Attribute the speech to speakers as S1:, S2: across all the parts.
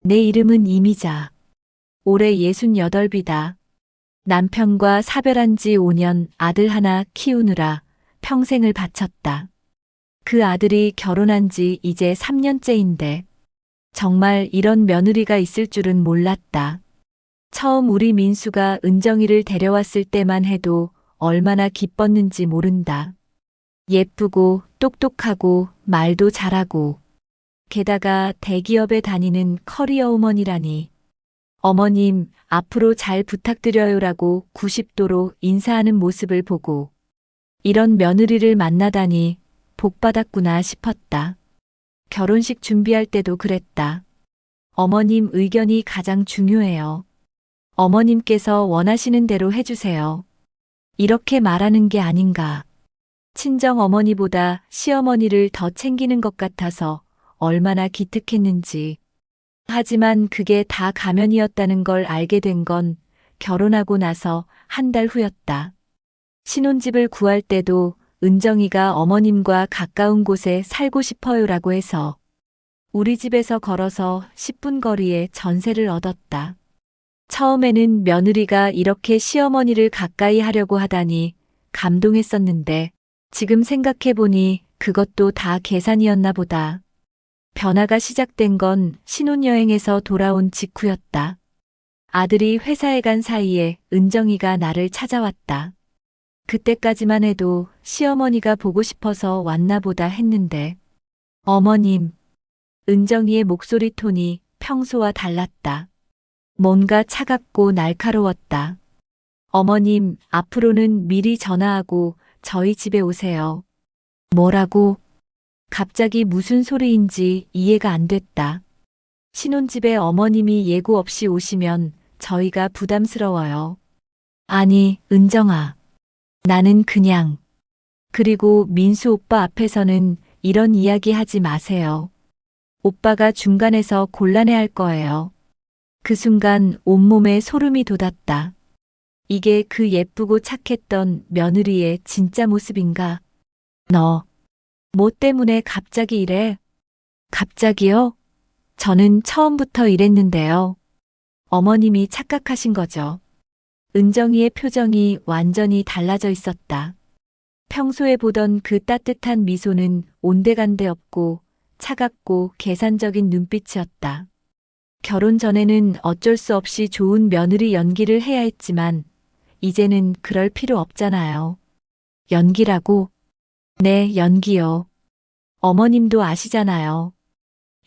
S1: 내 이름은 이미자. 올해 68이다. 남편과 사별한 지 5년 아들 하나 키우느라 평생을 바쳤다. 그 아들이 결혼한 지 이제 3년째인데 정말 이런 며느리가 있을 줄은 몰랐다. 처음 우리 민수가 은정이를 데려왔을 때만 해도 얼마나 기뻤는지 모른다. 예쁘고 똑똑하고 말도 잘하고 게다가 대기업에 다니는 커리어 우먼이라니. 어머님, 앞으로 잘 부탁드려요라고 90도로 인사하는 모습을 보고 이런 며느리를 만나다니 복받았구나 싶었다. 결혼식 준비할 때도 그랬다. 어머님 의견이 가장 중요해요. 어머님께서 원하시는 대로 해주세요. 이렇게 말하는 게 아닌가. 친정 어머니보다 시어머니를 더 챙기는 것 같아서 얼마나 기특했는지. 하지만 그게 다 가면이었다는 걸 알게 된 건 결혼하고 나서 한 달 후였다. 신혼집을 구할 때도 은정이가 어머님과 가까운 곳에 살고 싶어요라고 해서 우리 집에서 걸어서 10분 거리에 전세를 얻었다. 처음에는 며느리가 이렇게 시어머니를 가까이 하려고 하다니 감동했었는데 지금 생각해보니 그것도 다 계산이었나 보다. 변화가 시작된 건 신혼여행에서 돌아온 직후였다. 아들이 회사에 간 사이에 은정이가 나를 찾아왔다. 그때까지만 해도 시어머니가 보고 싶어서 왔나 보다 했는데 어머님, 은정이의 목소리 톤이 평소와 달랐다. 뭔가 차갑고 날카로웠다. 어머님, 앞으로는 미리 전화하고 저희 집에 오세요. 뭐라고? 갑자기 무슨 소리인지 이해가 안 됐다. 신혼집에 어머님이 예고 없이 오시면 저희가 부담스러워요. 아니, 은정아. 나는 그냥. 그리고 민수 오빠 앞에서는 이런 이야기 하지 마세요. 오빠가 중간에서 곤란해할 거예요. 그 순간 온몸에 소름이 돋았다. 이게 그 예쁘고 착했던 며느리의 진짜 모습인가? 너, 뭐 때문에 갑자기 이래? 갑자기요? 저는 처음부터 이랬는데요. 어머님이 착각하신 거죠. 은정이의 표정이 완전히 달라져 있었다. 평소에 보던 그 따뜻한 미소는 온데간데 없고 차갑고 계산적인 눈빛이었다. 결혼 전에는 어쩔 수 없이 좋은 며느리 연기를 해야 했지만 이제는 그럴 필요 없잖아요. 연기라고? 네, 연기요. 어머님도 아시잖아요.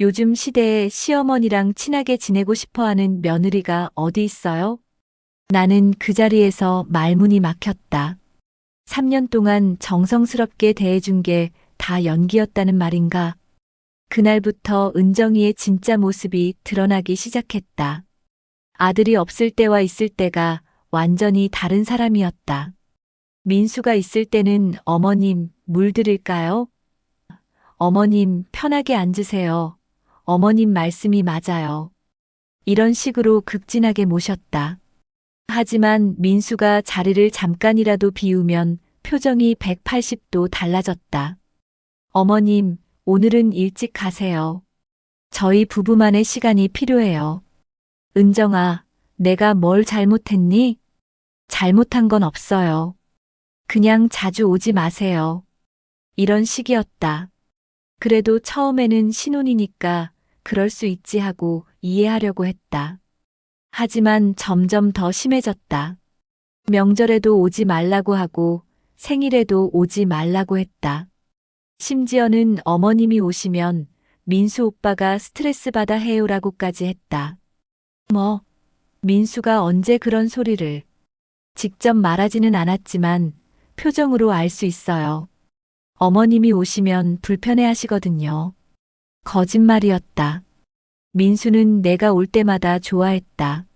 S1: 요즘 시대에 시어머니랑 친하게 지내고 싶어 하는 며느리가 어디 있어요? 나는 그 자리에서 말문이 막혔다. 3년 동안 정성스럽게 대해준 게 다 연기였다는 말인가? 그날부터 은정이의 진짜 모습이 드러나기 시작했다. 아들이 없을 때와 있을 때가 완전히 다른 사람이었다. 민수가 있을 때는 어머님, 물 드릴까요? 어머님, 편하게 앉으세요. 어머님 말씀이 맞아요. 이런 식으로 극진하게 모셨다. 하지만 민수가 자리를 잠깐이라도 비우면 표정이 180도 달라졌다. 어머님, 오늘은 일찍 가세요. 저희 부부만의 시간이 필요해요. 은정아, 내가 뭘 잘못했니? 잘못한 건 없어요. 그냥 자주 오지 마세요. 이런 식이었다. 그래도 처음에는 신혼이니까 그럴 수 있지 하고 이해하려고 했다. 하지만 점점 더 심해졌다. 명절에도 오지 말라고 하고 생일에도 오지 말라고 했다. 심지어는 어머님이 오시면 민수 오빠가 스트레스 받아 해요라고까지 했다. 뭐, 민수가 언제 그런 소리를. 직접 말하지는 않았지만 표정으로 알 수 있어요. 어머님이 오시면 불편해 하시거든요. 거짓말이었다. 민수는 내가 올 때마다 좋아했다.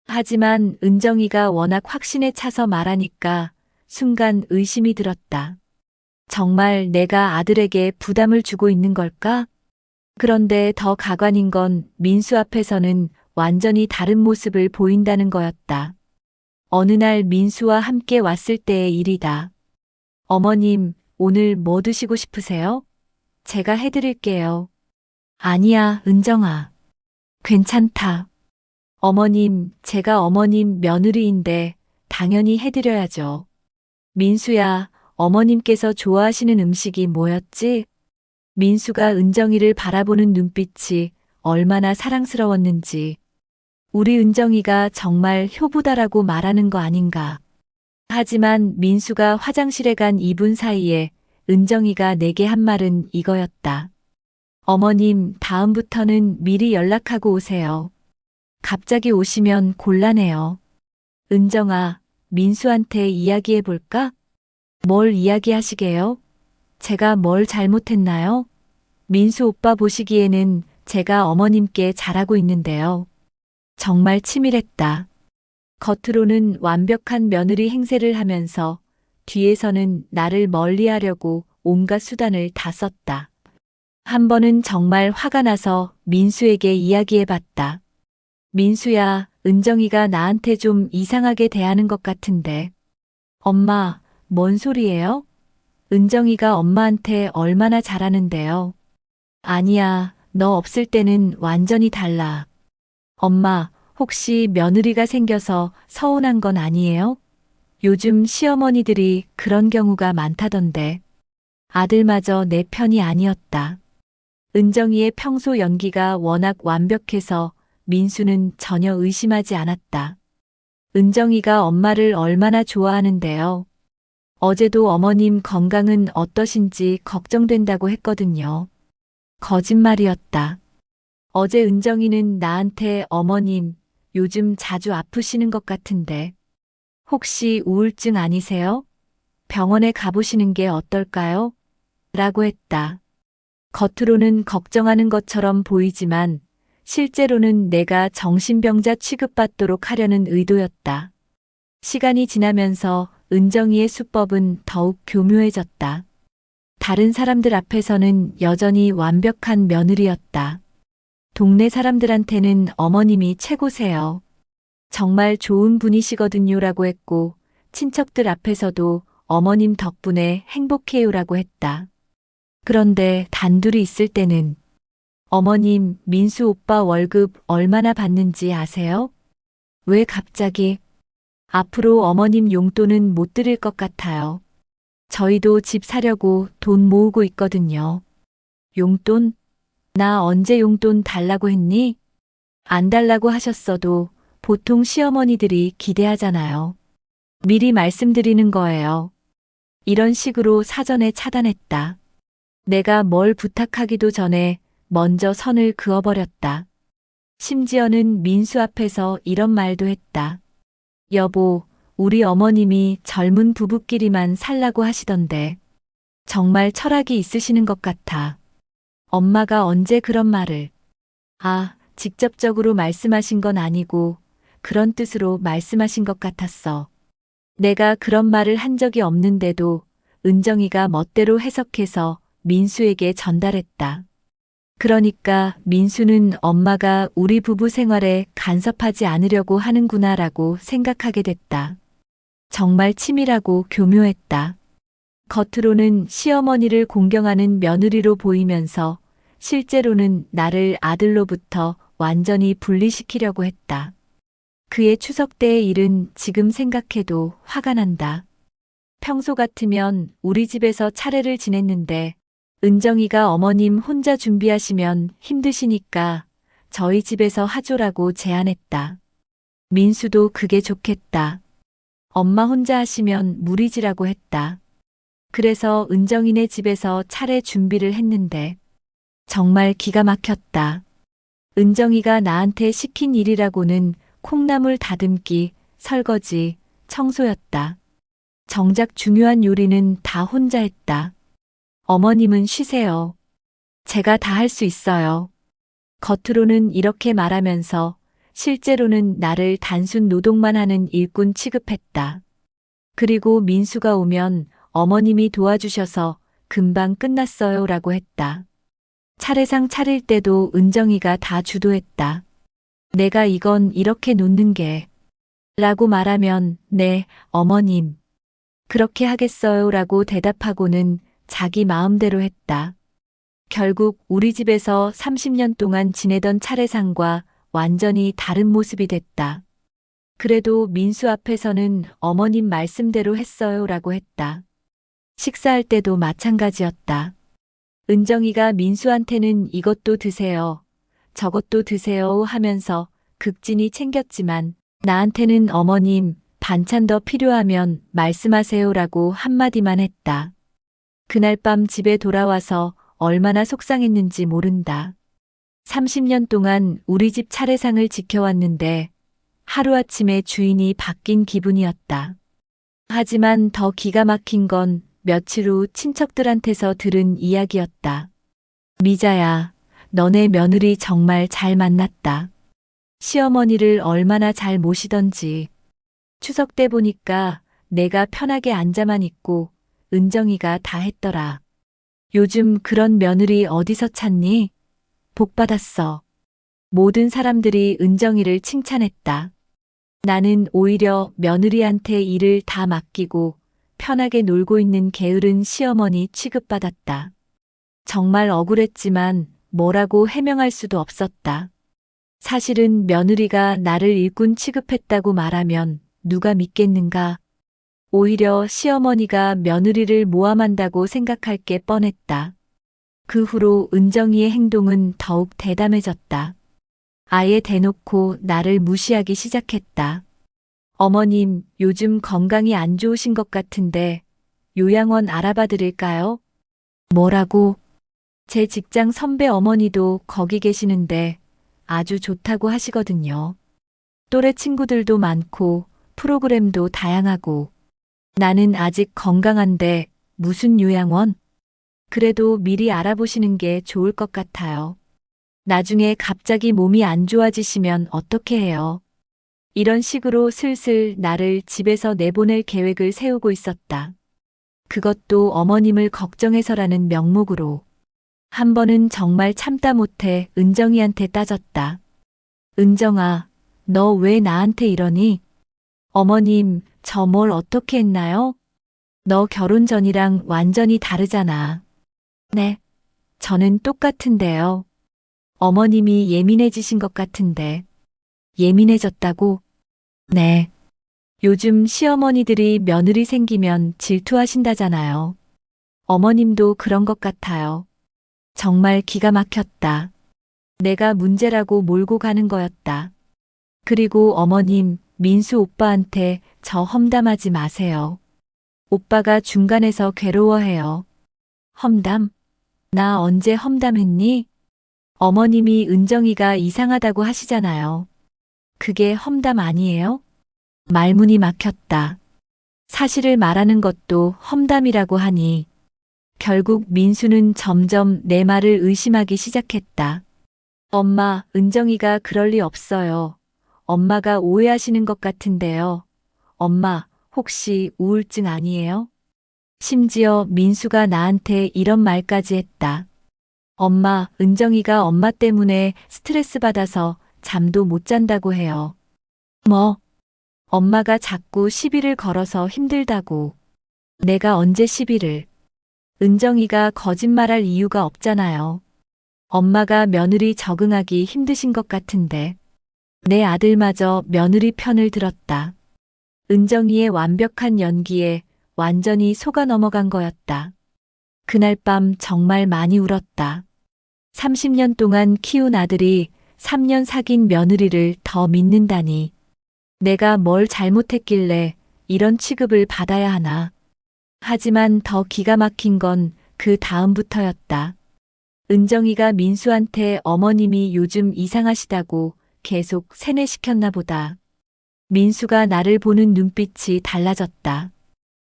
S1: 하지만 은정이가 워낙 확신에 차서 말하니까 순간 의심이 들었다. 정말 내가 아들에게 부담을 주고 있는 걸까? 그런데 더 가관인 건 민수 앞에서는 완전히 다른 모습을 보인다는 거였다. 어느 날 민수와 함께 왔을 때의 일이다. 어머님, 오늘 뭐 드시고 싶으세요? 제가 해드릴게요. 아니야, 은정아. 괜찮다. 어머님, 제가 어머님 며느리인데 당연히 해드려야죠. 민수야, 어머님께서 좋아하시는 음식이 뭐였지? 민수가 은정이를 바라보는 눈빛이 얼마나 사랑스러웠는지. 우리 은정이가 정말 효부다라고 말하는 거 아닌가. 하지만 민수가 화장실에 간 2분 사이에 은정이가 내게 한 말은 이거였다. 어머님, 다음부터는 미리 연락하고 오세요. 갑자기 오시면 곤란해요. 은정아, 민수한테 이야기해볼까? 뭘 이야기하시게요? 제가 뭘 잘못했나요? 민수 오빠 보시기에는 제가 어머님께 잘하고 있는데요. 정말 치밀했다. 겉으로는 완벽한 며느리 행세를 하면서 뒤에서는 나를 멀리하려고 온갖 수단을 다 썼다. 한 번은 정말 화가 나서 민수에게 이야기해봤다. 민수야, 은정이가 나한테 좀 이상하게 대하는 것 같은데. 엄마, 뭔 소리예요? 은정이가 엄마한테 얼마나 잘하는데요. 아니야, 너 없을 때는 완전히 달라. 엄마, 혹시 며느리가 생겨서 서운한 건 아니에요? 요즘 시어머니들이 그런 경우가 많다던데. 아들마저 내 편이 아니었다. 은정이의 평소 연기가 워낙 완벽해서 민수는 전혀 의심하지 않았다. 은정이가 엄마를 얼마나 좋아하는데요. 어제도 어머님 건강은 어떠신지 걱정된다고 했거든요. 거짓말이었다. 어제 은정이는 나한테 어머님, 요즘 자주 아프시는 것 같은데. 혹시 우울증 아니세요? 병원에 가보시는 게 어떨까요? 라고 했다. 겉으로는 걱정하는 것처럼 보이지만 실제로는 내가 정신병자 취급받도록 하려는 의도였다. 시간이 지나면서 은정이의 수법은 더욱 교묘해졌다. 다른 사람들 앞에서는 여전히 완벽한 며느리였다. 동네 사람들한테는 어머님이 최고세요. 정말 좋은 분이시거든요라고 했고 친척들 앞에서도 어머님 덕분에 행복해요라고 했다. 그런데 단둘이 있을 때는 어머님, 민수 오빠 월급 얼마나 받는지 아세요? 왜 갑자기? 앞으로 어머님 용돈은 못 드릴 것 같아요. 저희도 집 사려고 돈 모으고 있거든요. 용돈? 나 언제 용돈 달라고 했니? 안 달라고 하셨어도 보통 시어머니들이 기대하잖아요. 미리 말씀드리는 거예요. 이런 식으로 사전에 차단했다. 내가 뭘 부탁하기도 전에 먼저 선을 그어버렸다. 심지어는 민수 앞에서 이런 말도 했다. 여보, 우리 어머님이 젊은 부부끼리만 살라고 하시던데. 정말 철학이 있으시는 것 같아. 엄마가 언제 그런 말을. 아, 직접적으로 말씀하신 건 아니고 그런 뜻으로 말씀하신 것 같았어. 내가 그런 말을 한 적이 없는데도 은정이가 멋대로 해석해서 민수에게 전달했다. 그러니까 민수는 엄마가 우리 부부 생활에 간섭하지 않으려고 하는구나라고 생각하게 됐다. 정말 치밀하고 교묘했다. 겉으로는 시어머니를 공경하는 며느리로 보이면서 실제로는 나를 아들로부터 완전히 분리시키려고 했다. 그의 추석 때의 일은 지금 생각해도 화가 난다. 평소 같으면 우리 집에서 차례를 지냈는데 은정이가 어머님 혼자 준비하시면 힘드시니까 저희 집에서 하조라고 제안했다. 민수도 그게 좋겠다. 엄마 혼자 하시면 무리지라고 했다. 그래서 은정이네 집에서 차례 준비를 했는데 정말 기가 막혔다. 은정이가 나한테 시킨 일이라고는 콩나물 다듬기, 설거지, 청소였다. 정작 중요한 요리는 다 혼자 했다. 어머님은 쉬세요. 제가 다 할 수 있어요. 겉으로는 이렇게 말하면서 실제로는 나를 단순 노동만 하는 일꾼 취급했다. 그리고 민수가 오면 어머님이 도와주셔서 금방 끝났어요 라고 했다. 차례상 차릴 때도 은정이가 다 주도했다. 내가 이건 이렇게 놓는 게 라고 말하면 네, 어머님. 그렇게 하겠어요 라고 대답하고는 자기 마음대로 했다. 결국 우리 집에서 30년 동안 지내던 차례상과 완전히 다른 모습이 됐다. 그래도 민수 앞에서는 어머님 말씀대로 했어요라고 했다. 식사할 때도 마찬가지였다. 은정이가 민수한테는 이것도 드세요, 저것도 드세요 하면서 극진히 챙겼지만 나한테는 어머님 반찬 더 필요하면 말씀하세요라고 한마디만 했다. 그날 밤 집에 돌아와서 얼마나 속상했는지 모른다. 30년 동안 우리 집 차례상을 지켜왔는데 하루아침에 주인이 바뀐 기분이었다. 하지만 더 기가 막힌 건 며칠 후 친척들한테서 들은 이야기였다. 미자야, 너네 며느리 정말 잘 만났다. 시어머니를 얼마나 잘 모시던지. 추석 때 보니까 내가 편하게 앉아만 있고 은정이가 다 했더라. 요즘 그런 며느리 어디서 찾니? 복 받았어. 모든 사람들이 은정이를 칭찬했다. 나는 오히려 며느리한테 일을 다 맡기고 편하게 놀고 있는 게으른 시어머니 취급받았다. 정말 억울했지만 뭐라고 해명할 수도 없었다. 사실은 며느리가 나를 일꾼 취급했다고 말하면 누가 믿겠는가? 오히려 시어머니가 며느리를 모함한다고 생각할 게 뻔했다. 그 후로 은정이의 행동은 더욱 대담해졌다. 아예 대놓고 나를 무시하기 시작했다. 어머님, 요즘 건강이 안 좋으신 것 같은데 요양원 알아봐 드릴까요? 뭐라고? 제 직장 선배 어머니도 거기 계시는데 아주 좋다고 하시거든요. 또래 친구들도 많고 프로그램도 다양하고. 나는 아직 건강한데 무슨 요양원? 그래도 미리 알아보시는 게 좋을 것 같아요. 나중에 갑자기 몸이 안 좋아지시면 어떻게 해요? 이런 식으로 슬슬 나를 집에서 내보낼 계획을 세우고 있었다. 그것도 어머님을 걱정해서라는 명목으로. 한 번은 정말 참다 못해 은정이한테 따졌다. 은정아, 너 왜 나한테 이러니? 어머님, 저 뭘 어떻게 했나요? 너 결혼 전이랑 완전히 다르잖아. 네, 저는 똑같은데요. 어머님이 예민해지신 것 같은데. 예민해졌다고? 네. 요즘 시어머니들이 며느리 생기면 질투하신다잖아요. 어머님도 그런 것 같아요. 정말 기가 막혔다. 내가 문제라고 몰고 가는 거였다. 그리고 어머님, 민수 오빠한테 저 험담하지 마세요. 오빠가 중간에서 괴로워해요. 험담? 나 언제 험담했니? 어머님이 은정이가 이상하다고 하시잖아요. 그게 험담 아니에요? 말문이 막혔다. 사실을 말하는 것도 험담이라고 하니 결국 민수는 점점 내 말을 의심하기 시작했다. 엄마, 은정이가 그럴 리 없어요. 엄마가 오해하시는 것 같은데요. 엄마, 혹시 우울증 아니에요? 심지어 민수가 나한테 이런 말까지 했다. 엄마, 은정이가 엄마 때문에 스트레스 받아서 잠도 못 잔다고 해요. 뭐? 엄마가 자꾸 시비를 걸어서 힘들다고. 내가 언제 시비를? 은정이가 거짓말할 이유가 없잖아요. 엄마가 며느리 적응하기 힘드신 것 같은데. 내 아들마저 며느리 편을 들었다. 은정이의 완벽한 연기에 완전히 속아 넘어간 거였다. 그날 밤 정말 많이 울었다. 30년 동안 키운 아들이 3년 사귄 며느리를 더 믿는다니. 내가 뭘 잘못했길래 이런 취급을 받아야 하나. 하지만 더 기가 막힌 건 그 다음부터였다. 은정이가 민수한테 어머님이 요즘 이상하시다고 계속 세뇌시켰나 보다. 민수가 나를 보는 눈빛이 달라졌다.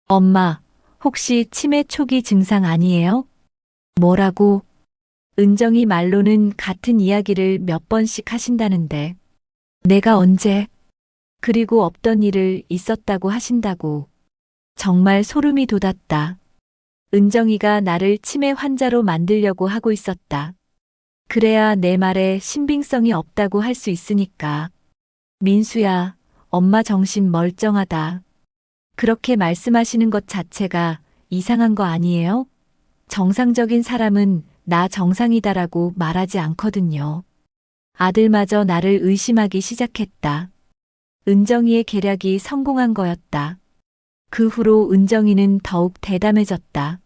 S1: 엄마, 혹시 치매 초기 증상 아니에요? 뭐라고? 은정이 말로는 같은 이야기를 몇 번씩 하신다는데. 내가 언제? 그리고 없던 일을 있었다고 하신다고. 정말 소름이 돋았다. 은정이가 나를 치매 환자로 만들려고 하고 있었다. 그래야 내 말에 신빙성이 없다고 할 수 있으니까. 민수야, 엄마 정신 멀쩡하다. 그렇게 말씀하시는 것 자체가 이상한 거 아니에요? 정상적인 사람은 나 정상이다라고 말하지 않거든요. 아들마저 나를 의심하기 시작했다. 은정이의 계략이 성공한 거였다. 그 후로 은정이는 더욱 대담해졌다.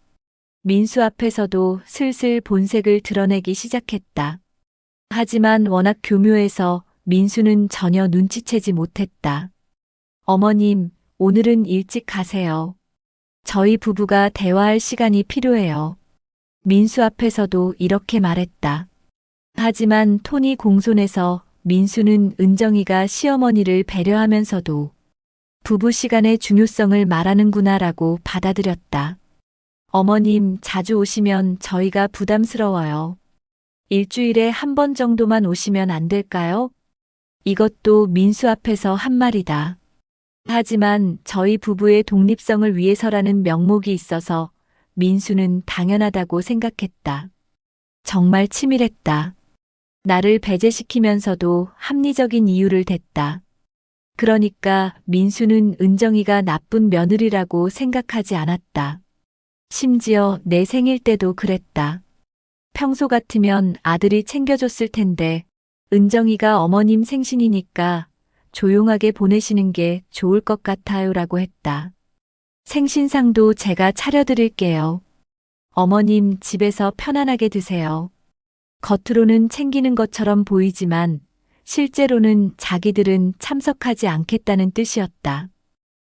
S1: 민수 앞에서도 슬슬 본색을 드러내기 시작했다. 하지만 워낙 교묘해서 민수는 전혀 눈치채지 못했다. 어머님, 오늘은 일찍 가세요. 저희 부부가 대화할 시간이 필요해요. 민수 앞에서도 이렇게 말했다. 하지만 톤이 공손해서 민수는 은정이가 시어머니를 배려하면서도 부부 시간의 중요성을 말하는구나라고 받아들였다. 어머님, 자주 오시면 저희가 부담스러워요. 일주일에 한 번 정도만 오시면 안 될까요? 이것도 민수 앞에서 한 말이다. 하지만 저희 부부의 독립성을 위해서라는 명목이 있어서 민수는 당연하다고 생각했다. 정말 치밀했다. 나를 배제시키면서도 합리적인 이유를 댔다. 그러니까 민수는 은정이가 나쁜 며느리라고 생각하지 않았다. 심지어 내 생일 때도 그랬다. 평소 같으면 아들이 챙겨줬을 텐데 은정이가 어머님 생신이니까 조용하게 보내시는 게 좋을 것 같아요라고 했다. 생신상도 제가 차려드릴게요. 어머님 집에서 편안하게 드세요. 겉으로는 챙기는 것처럼 보이지만 실제로는 자기들은 참석하지 않겠다는 뜻이었다.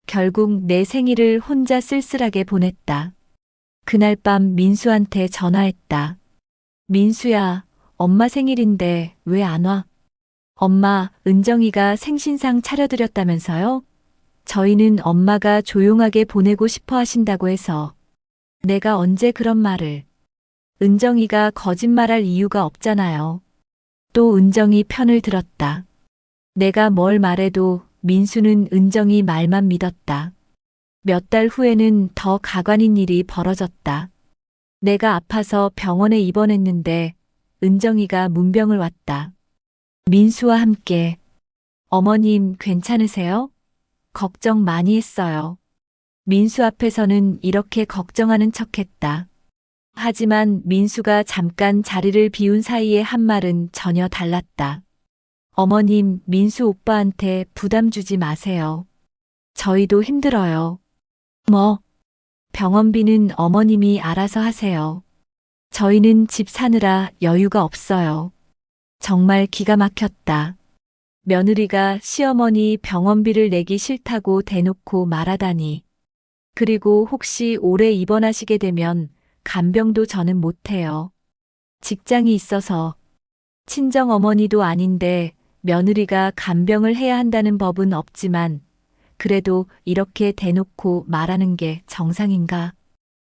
S1: 결국 내 생일을 혼자 쓸쓸하게 보냈다. 그날 밤 민수한테 전화했다. 민수야, 엄마 생일인데 왜 안 와? 엄마, 은정이가 생신상 차려드렸다면서요? 저희는 엄마가 조용하게 보내고 싶어 하신다고 해서. 내가 언제 그런 말을. 은정이가 거짓말할 이유가 없잖아요. 또 은정이 편을 들었다. 내가 뭘 말해도 민수는 은정이 말만 믿었다. 몇 달 후에는 더 가관인 일이 벌어졌다. 내가 아파서 병원에 입원했는데 은정이가 문병을 왔다. 민수와 함께. 어머님 괜찮으세요? 걱정 많이 했어요. 민수 앞에서는 이렇게 걱정하는 척했다. 하지만 민수가 잠깐 자리를 비운 사이에 한 말은 전혀 달랐다. 어머님, 민수 오빠한테 부담 주지 마세요. 저희도 힘들어요. 뭐? 병원비는 어머님이 알아서 하세요. 저희는 집 사느라 여유가 없어요. 정말 기가 막혔다. 며느리가 시어머니 병원비를 내기 싫다고 대놓고 말하다니. 그리고 혹시 오래 입원하시게 되면 간병도 저는 못해요. 직장이 있어서. 친정 어머니도 아닌데 며느리가 간병을 해야 한다는 법은 없지만 그래도 이렇게 대놓고 말하는 게 정상인가?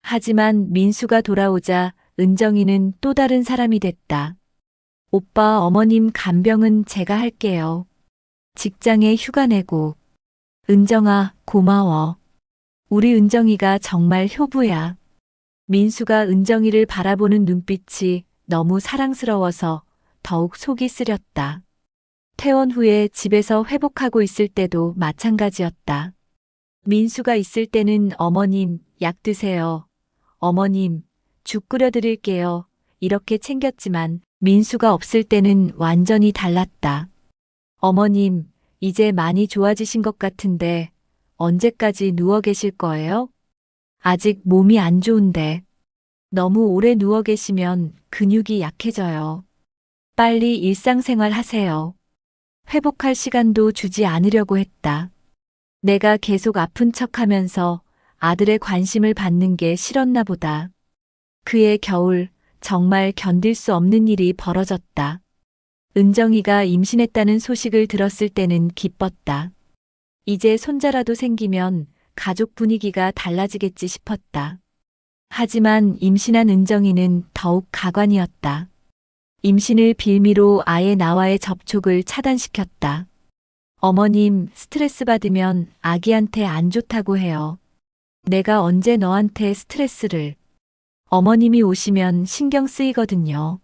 S1: 하지만 민수가 돌아오자 은정이는 또 다른 사람이 됐다. 오빠, 어머님 간병은 제가 할게요. 직장에 휴가 내고. 은정아, 고마워. 우리 은정이가 정말 효부야. 민수가 은정이를 바라보는 눈빛이 너무 사랑스러워서 더욱 속이 쓰렸다. 퇴원 후에 집에서 회복하고 있을 때도 마찬가지였다. 민수가 있을 때는 어머님, 약 드세요. 어머님, 죽 끓여드릴게요. 이렇게 챙겼지만 민수가 없을 때는 완전히 달랐다. 어머님, 이제 많이 좋아지신 것 같은데 언제까지 누워 계실 거예요? 아직 몸이 안 좋은데. 너무 오래 누워 계시면 근육이 약해져요. 빨리 일상생활 하세요. 회복할 시간도 주지 않으려고 했다. 내가 계속 아픈 척하면서 아들의 관심을 받는 게 싫었나 보다. 그해 겨울 정말 견딜 수 없는 일이 벌어졌다. 은정이가 임신했다는 소식을 들었을 때는 기뻤다. 이제 손자라도 생기면 가족 분위기가 달라지겠지 싶었다. 하지만 임신한 은정이는 더욱 가관이었다. 임신을 빌미로 아예 나와의 접촉을 차단시켰다. 어머님, 스트레스 받으면 아기한테 안 좋다고 해요. 내가 언제 너한테 스트레스를. 어머님이 오시면 신경 쓰이거든요.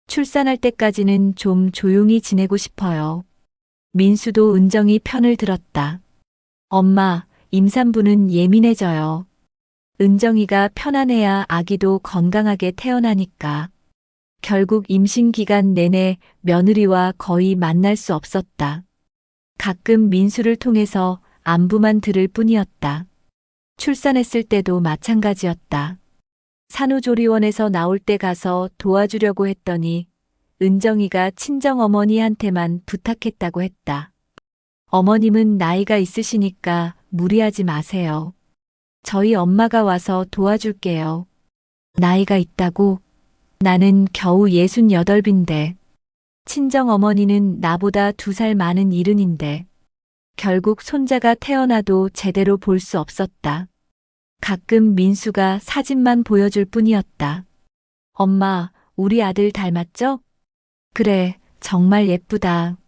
S1: 출산할 때까지는 좀 조용히 지내고 싶어요. 민수도 은정이 편을 들었다. 엄마, 임산부는 예민해져요. 은정이가 편안해야 아기도 건강하게 태어나니까. 결국 임신 기간 내내 며느리와 거의 만날 수 없었다. 가끔 민수를 통해서 안부만 들을 뿐이었다. 출산했을 때도 마찬가지였다. 산후조리원에서 나올 때 가서 도와주려고 했더니 은정이가 친정어머니한테만 부탁했다고 했다. 어머님은 나이가 있으시니까 무리하지 마세요. 저희 엄마가 와서 도와줄게요. 나이가 있다고? 나는 겨우 68인데. 친정어머니는 나보다 2살 많은 70인데. 결국 손자가 태어나도 제대로 볼 수 없었다. 가끔 민수가 사진만 보여줄 뿐이었다. 엄마, 우리 아들 닮았죠? 그래, 정말 예쁘다.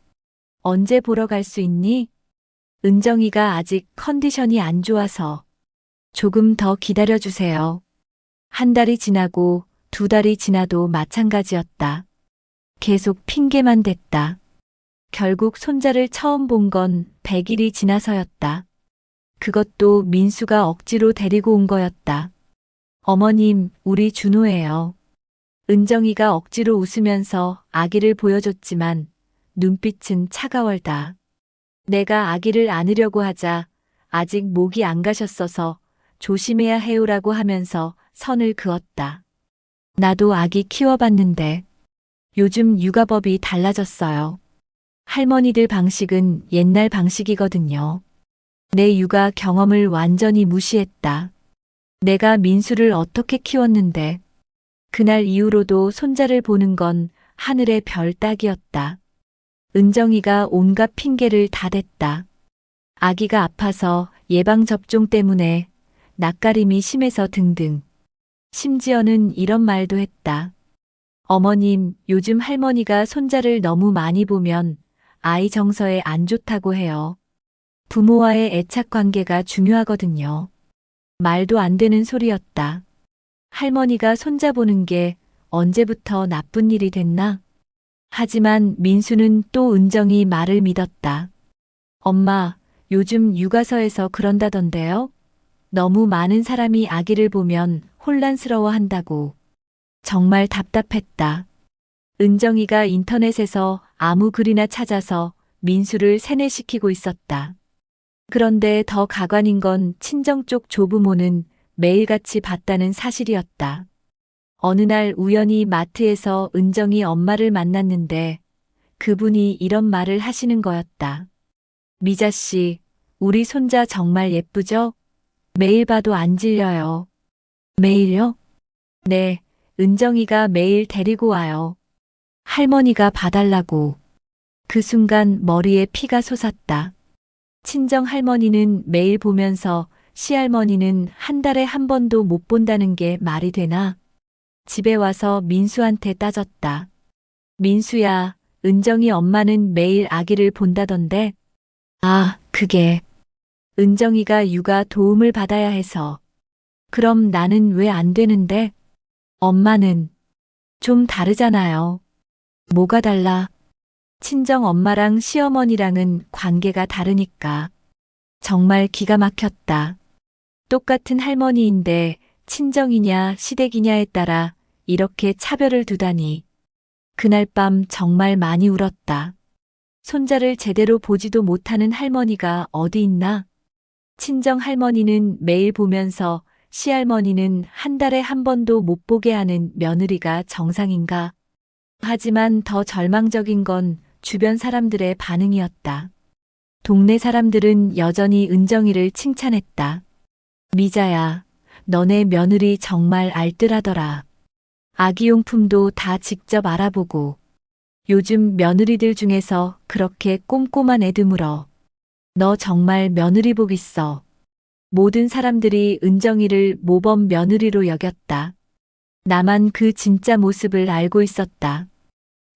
S1: 언제 보러 갈 수 있니? 은정이가 아직 컨디션이 안 좋아서. 조금 더 기다려주세요. 1달이 지나고 2달이 지나도 마찬가지였다. 계속 핑계만 댔다. 결국 손자를 처음 본 건 100일이 지나서였다. 그것도 민수가 억지로 데리고 온 거였다. 어머님, 우리 준호예요. 은정이가 억지로 웃으면서 아기를 보여줬지만 눈빛은 차가웠다. 내가 아기를 안으려고 하자 아직 목이 안 가셨어서 조심해야 해요라고 하면서 선을 그었다. 나도 아기 키워봤는데 요즘 육아법이 달라졌어요. 할머니들 방식은 옛날 방식이거든요. 내 육아 경험을 완전히 무시했다. 내가 민수를 어떻게 키웠는데 그날 이후로도 손자를 보는 건 하늘의 별 따기였다. 은정이가 온갖 핑계를 다 댔다. 아기가 아파서 예방접종 때문에 낯가림이 심해서 등등. 심지어는 이런 말도 했다. 어머님, 요즘 할머니가 손자를 너무 많이 보면 아이 정서에 안 좋다고 해요. 부모와의 애착 관계가 중요하거든요. 말도 안 되는 소리였다. 할머니가 손자 보는 게 언제부터 나쁜 일이 됐나? 하지만 민수는 또 은정이 말을 믿었다. 엄마, 요즘 육아서에서 그런다던데요? 너무 많은 사람이 아기를 보면 혼란스러워 한다고. 정말 답답했다. 은정이가 인터넷에서 아무 글이나 찾아서 민수를 세뇌시키고 있었다. 그런데 더 가관인 건 친정 쪽 조부모는 매일같이 봤다는 사실이었다. 어느 날 우연히 마트에서 은정이 엄마를 만났는데 그분이 이런 말을 하시는 거였다. 미자 씨, 우리 손자 정말 예쁘죠? 매일 봐도 안 질려요. 매일요? 네, 은정이가 매일 데리고 와요. 할머니가 봐달라고. 그 순간 머리에 피가 솟았다. 친정 할머니는 매일 보면서 시할머니는 1달에 한 번도 못 본다는 게 말이 되나? 집에 와서 민수한테 따졌다. 민수야, 은정이 엄마는 매일 아기를 본다던데? 아, 그게. 은정이가 육아 도움을 받아야 해서. 그럼 나는 왜 안 되는데? 엄마는 좀 다르잖아요. 뭐가 달라? 친정 엄마랑 시어머니랑은 관계가 다르니까. 정말 기가 막혔다. 똑같은 할머니인데 친정이냐 시댁이냐에 따라 이렇게 차별을 두다니. 그날 밤 정말 많이 울었다. 손자를 제대로 보지도 못하는 할머니가 어디 있나? 친정 할머니는 매일 보면서 시할머니는 1달에 한 번도 못 보게 하는 며느리가 정상인가? 하지만 더 절망적인 건 주변 사람들의 반응이었다. 동네 사람들은 여전히 은정이를 칭찬했다. 미자야, 너네 며느리 정말 알뜰하더라. 아기용품도 다 직접 알아보고. 요즘 며느리들 중에서 그렇게 꼼꼼한 애 드물어. 너 정말 며느리 복 있어. 모든 사람들이 은정이를 모범 며느리로 여겼다. 나만 그 진짜 모습을 알고 있었다.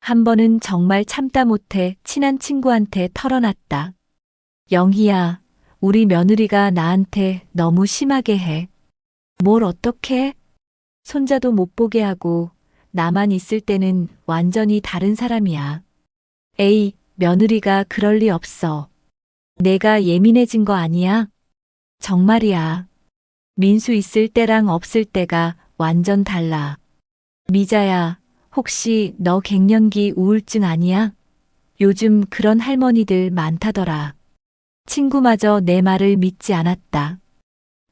S1: 한 번은 정말 참다 못해 친한 친구한테 털어놨다. 영희야, 우리 며느리가 나한테 너무 심하게 해. 뭘 어떻게? 손자도 못 보게 하고 나만 있을 때는 완전히 다른 사람이야. 에이, 며느리가 그럴 리 없어. 내가 예민해진 거 아니야? 정말이야. 민수 있을 때랑 없을 때가 완전 달라. 미자야, 혹시 너 갱년기 우울증 아니야? 요즘 그런 할머니들 많다더라. 친구마저 내 말을 믿지 않았다.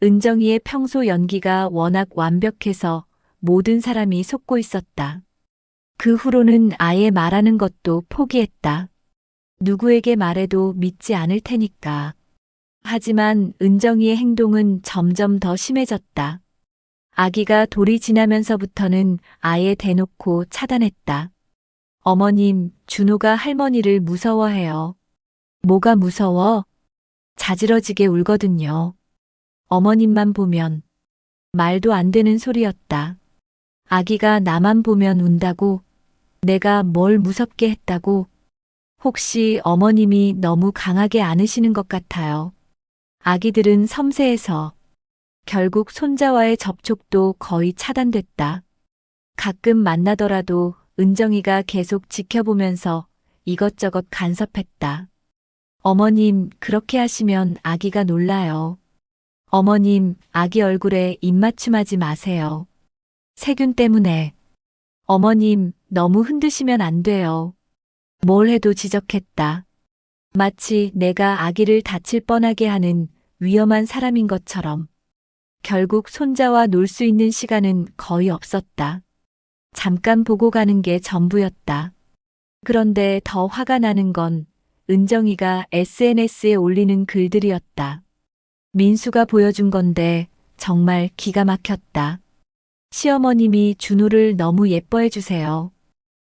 S1: 은정이의 평소 연기가 워낙 완벽해서 모든 사람이 속고 있었다. 그 후로는 아예 말하는 것도 포기했다. 누구에게 말해도 믿지 않을 테니까. 하지만 은정이의 행동은 점점 더 심해졌다. 아기가 돌이 지나면서부터는 아예 대놓고 차단했다. 어머님, 준호가 할머니를 무서워해요. 뭐가 무서워? 자지러지게 울거든요. 어머님만 보면 말도 안 되는 소리였다. 아기가 나만 보면 운다고? 내가 뭘 무섭게 했다고? 혹시 어머님이 너무 강하게 안으시는 것 같아요. 아기들은 섬세해서 결국 손자와의 접촉도 거의 차단됐다. 가끔 만나더라도 은정이가 계속 지켜보면서 이것저것 간섭했다. 어머님, 그렇게 하시면 아기가 놀라요. 어머님, 아기 얼굴에 입맞춤하지 마세요. 세균 때문에. 어머님, 너무 흔드시면 안 돼요. 뭘 해도 지적했다. 마치 내가 아기를 다칠 뻔하게 하는 위험한 사람인 것처럼. 결국 손자와 놀 수 있는 시간은 거의 없었다. 잠깐 보고 가는 게 전부였다. 그런데 더 화가 나는 건 은정이가 SNS에 올리는 글들이었다. 민수가 보여준 건데 정말 기가 막혔다. 시어머님이 준호를 너무 예뻐해 주세요.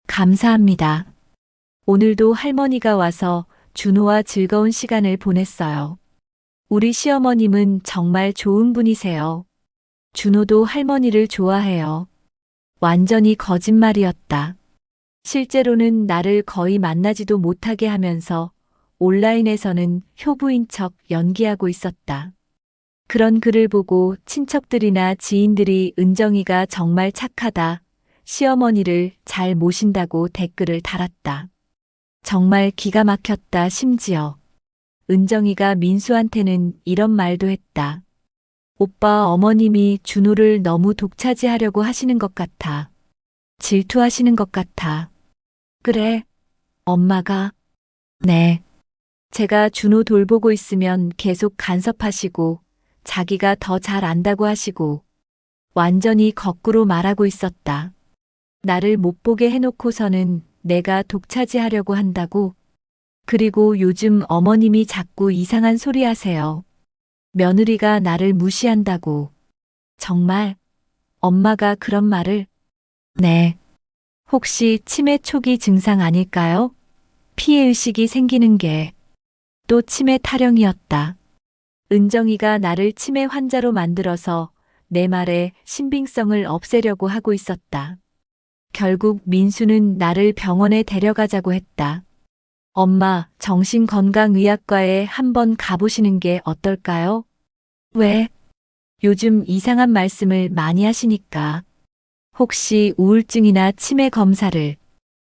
S1: 감사합니다. 오늘도 할머니가 와서 준호와 즐거운 시간을 보냈어요. 우리 시어머님은 정말 좋은 분이세요. 준호도 할머니를 좋아해요. 완전히 거짓말이었다. 실제로는 나를 거의 만나지도 못하게 하면서 온라인에서는 효부인 척 연기하고 있었다. 그런 글을 보고 친척들이나 지인들이 은정이가 정말 착하다, 시어머니를 잘 모신다고 댓글을 달았다. 정말 기가 막혔다. 심지어 은정이가 민수한테는 이런 말도 했다. 오빠, 어머님이 준호를 너무 독차지하려고 하시는 것 같아. 질투하시는 것 같아. 그래, 엄마가. 네. 제가 준호 돌보고 있으면 계속 간섭하시고 자기가 더 잘 안다고 하시고 완전히 거꾸로 말하고 있었다. 나를 못 보게 해놓고서는 내가 독차지하려고 한다고. 그리고 요즘 어머님이 자꾸 이상한 소리 하세요. 며느리가 나를 무시한다고. 정말 엄마가 그런 말을? 네. 혹시 치매 초기 증상 아닐까요? 피해의식이 생기는 게. 또 치매 타령이었다. 은정이가 나를 치매 환자로 만들어서 내 말에 신빙성을 없애려고 하고 있었다. 결국 민수는 나를 병원에 데려가자고 했다. 엄마, 정신건강의학과에 한번 가보시는 게 어떨까요? 왜? 요즘 이상한 말씀을 많이 하시니까. 혹시 우울증이나 치매 검사를.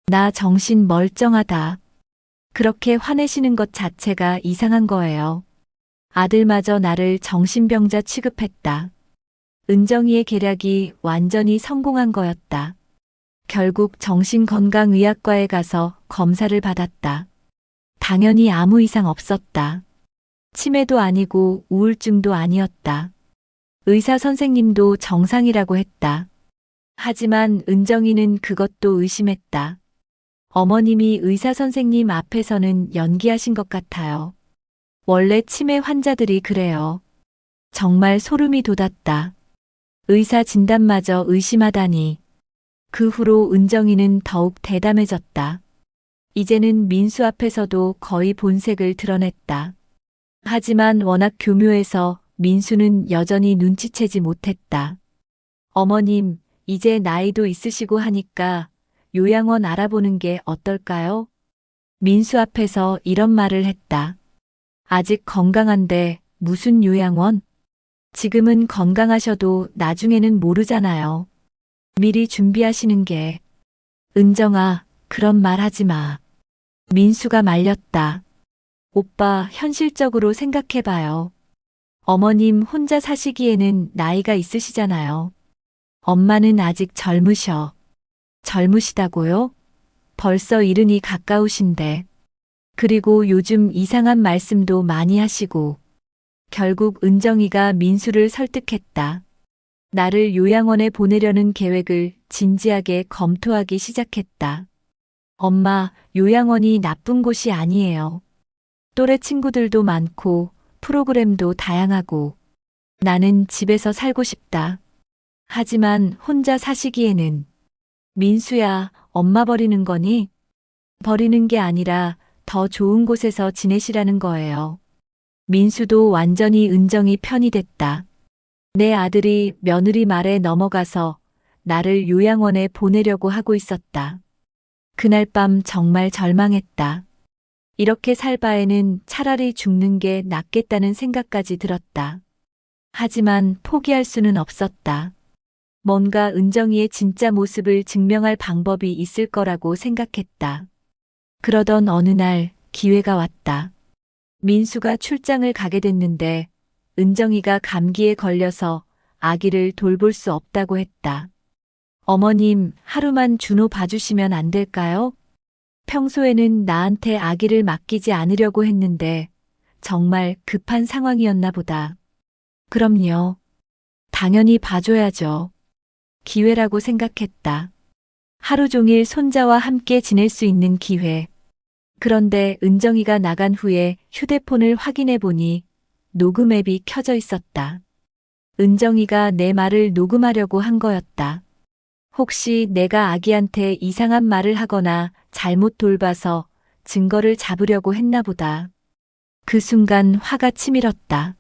S1: 나 정신 멀쩡하다. 그렇게 화내시는 것 자체가 이상한 거예요. 아들마저 나를 정신병자 취급했다. 은정이의 계략이 완전히 성공한 거였다. 결국 정신건강의학과에 가서 검사를 받았다. 당연히 아무 이상 없었다. 치매도 아니고 우울증도 아니었다. 의사 선생님도 정상이라고 했다. 하지만 은정이는 그것도 의심했다. 어머님이 의사 선생님 앞에서는 연기하신 것 같아요. 원래 치매 환자들이 그래요. 정말 소름이 돋았다. 의사 진단마저 의심하다니. 그 후로 은정이는 더욱 대담해졌다. 이제는 민수 앞에서도 거의 본색을 드러냈다. 하지만 워낙 교묘해서 민수는 여전히 눈치채지 못했다. 어머님, 이제 나이도 있으시고 하니까 요양원 알아보는 게 어떨까요? 민수 앞에서 이런 말을 했다. 아직 건강한데 무슨 요양원? 지금은 건강하셔도 나중에는 모르잖아요. 미리 준비하시는 게. 은정아, 그런 말 하지 마. 민수가 말렸다. 오빠, 현실적으로 생각해봐요. 어머님 혼자 사시기에는 나이가 있으시잖아요. 엄마는 아직 젊으셔. 젊으시다고요? 벌써 일흔이 가까우신데. 그리고 요즘 이상한 말씀도 많이 하시고. 결국 은정이가 민수를 설득했다. 나를 요양원에 보내려는 계획을 진지하게 검토하기 시작했다. 엄마, 요양원이 나쁜 곳이 아니에요. 또래 친구들도 많고 프로그램도 다양하고 나는 집에서 살고 싶다. 하지만 혼자 사시기에는 민수야, 엄마 버리는 거니? 버리는 게 아니라 더 좋은 곳에서 지내시라는 거예요. 민수도 완전히 은정이 편이 됐다. 내 아들이 며느리 말에 넘어가서 나를 요양원에 보내려고 하고 있었다. 그날 밤 정말 절망했다. 이렇게 살 바에는 차라리 죽는 게 낫겠다는 생각까지 들었다. 하지만 포기할 수는 없었다. 뭔가 은정이의 진짜 모습을 증명할 방법이 있을 거라고 생각했다. 그러던 어느 날 기회가 왔다. 민수가 출장을 가게 됐는데 은정이가 감기에 걸려서 아기를 돌볼 수 없다고 했다. 어머님, 하루만 준호 봐주시면 안 될까요? 평소에는 나한테 아기를 맡기지 않으려고 했는데 정말 급한 상황이었나 보다. 그럼요. 당연히 봐줘야죠. 기회라고 생각했다. 하루 종일 손자와 함께 지낼 수 있는 기회. 그런데 은정이가 나간 후에 휴대폰을 확인해 보니 녹음 앱이 켜져 있었다. 은정이가 내 말을 녹음하려고 한 거였다. 혹시 내가 아기한테 이상한 말을 하거나 잘못 돌봐서 증거를 잡으려고 했나 보다. 그 순간 화가 치밀었다.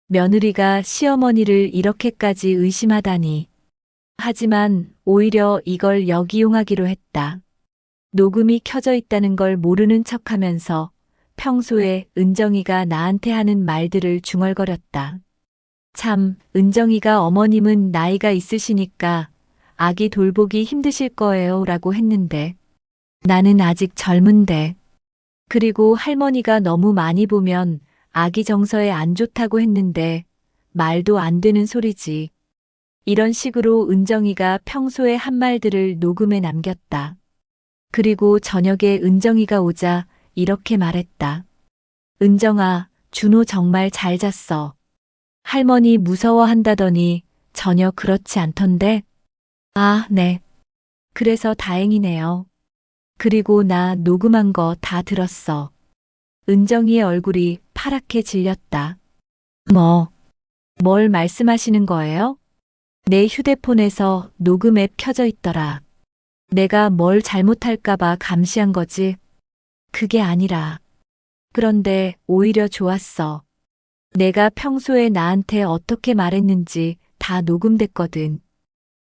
S1: 며느리가 시어머니를 이렇게까지 의심하다니. 하지만 오히려 이걸 역이용하기로 했다. 녹음이 켜져 있다는 걸 모르는 척하면서 평소에 은정이가 나한테 하는 말들을 중얼거렸다. 참, 은정이가 어머님은 나이가 있으시니까 아기 돌보기 힘드실 거예요 라고 했는데 나는 아직 젊은데. 그리고 할머니가 너무 많이 보면 아기 정서에 안 좋다고 했는데 말도 안 되는 소리지. 이런 식으로 은정이가 평소에 한 말들을 녹음해 남겼다. 그리고 저녁에 은정이가 오자 이렇게 말했다. 은정아, 준호 정말 잘 잤어. 할머니 무서워한다더니 전혀 그렇지 않던데? 아, 네. 그래서 다행이네요. 그리고 나 녹음한 거 다 들었어. 은정이의 얼굴이 파랗게 질렸다. 뭘 말씀하시는 거예요? 내 휴대폰에서 녹음 앱 켜져 있더라. 내가 뭘 잘못할까봐 감시한 거지. 그게 아니라. 그런데 오히려 좋았어. 내가 평소에 나한테 어떻게 말했는지 다 녹음됐거든.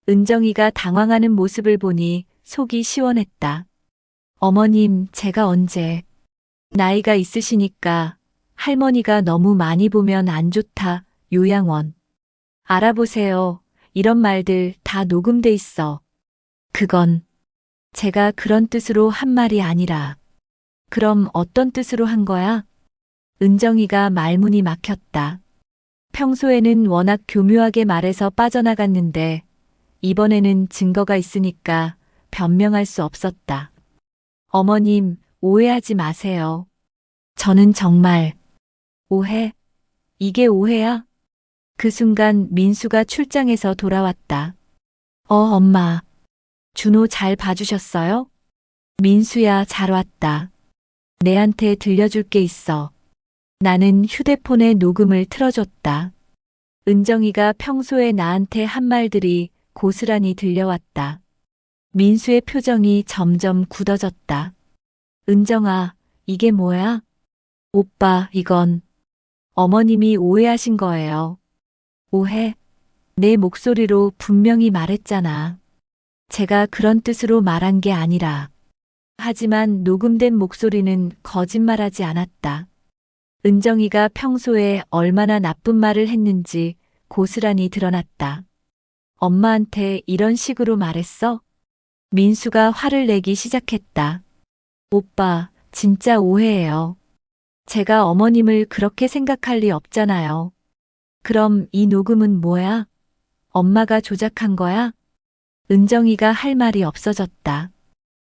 S1: 은정이가 당황하는 모습을 보니 속이 시원했다. 어머님, 제가 언제. 나이가 있으시니까 할머니가 너무 많이 보면 안 좋다, 요양원. 알아보세요. 이런 말들 다 녹음돼 있어. 그건 제가 그런 뜻으로 한 말이 아니라. 그럼 어떤 뜻으로 한 거야? 은정이가 말문이 막혔다. 평소에는 워낙 교묘하게 말해서 빠져나갔는데 이번에는 증거가 있으니까 변명할 수 없었다. 어머님, 오해하지 마세요. 저는 정말. 오해? 이게 오해야? 그 순간 민수가 출장에서 돌아왔다. 엄마. 준호 잘 봐주셨어요? 민수야, 잘 왔다. 내한테 들려줄 게 있어. 나는 휴대폰에 녹음을 틀어줬다. 은정이가 평소에 나한테 한 말들이 고스란히 들려왔다. 민수의 표정이 점점 굳어졌다. 은정아, 이게 뭐야? 오빠, 이건 어머님이 오해하신 거예요. 오해? 내 목소리로 분명히 말했잖아. 제가 그런 뜻으로 말한 게 아니라. 하지만 녹음된 목소리는 거짓말하지 않았다. 은정이가 평소에 얼마나 나쁜 말을 했는지 고스란히 드러났다. 엄마한테 이런 식으로 말했어? 민수가 화를 내기 시작했다. 오빠, 진짜 오해예요. 제가 어머님을 그렇게 생각할 리 없잖아요. 그럼 이 녹음은 뭐야? 엄마가 조작한 거야? 은정이가 할 말이 없어졌다.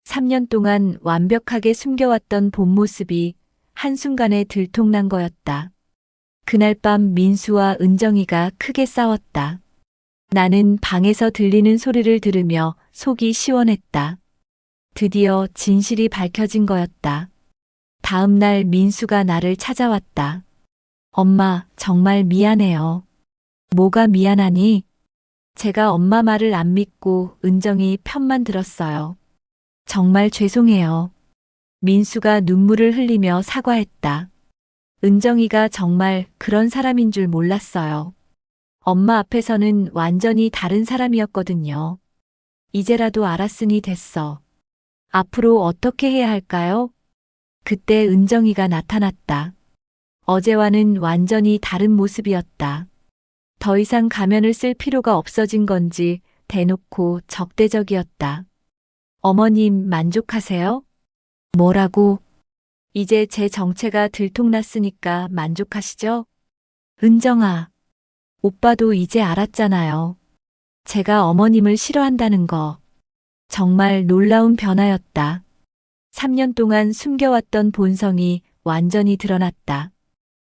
S1: 3년 동안 완벽하게 숨겨왔던 본 모습이 한순간에 들통난 거였다. 그날 밤 민수와 은정이가 크게 싸웠다. 나는 방에서 들리는 소리를 들으며 속이 시원했다. 드디어 진실이 밝혀진 거였다. 다음 날 민수가 나를 찾아왔다. 엄마, 정말 미안해요. 뭐가 미안하니? 제가 엄마 말을 안 믿고 은정이 편만 들었어요. 정말 죄송해요. 민수가 눈물을 흘리며 사과했다. 은정이가 정말 그런 사람인 줄 몰랐어요. 엄마 앞에서는 완전히 다른 사람이었거든요. 이제라도 알았으니 됐어. 앞으로 어떻게 해야 할까요? 그때 은정이가 나타났다. 어제와는 완전히 다른 모습이었다. 더 이상 가면을 쓸 필요가 없어진 건지 대놓고 적대적이었다. 어머님 만족하세요? 뭐라고? 이제 제 정체가 들통났으니까 만족하시죠? 은정아, 오빠도 이제 알았잖아요. 제가 어머님을 싫어한다는 거. 정말 놀라운 변화였다. 3년 동안 숨겨왔던 본성이 완전히 드러났다.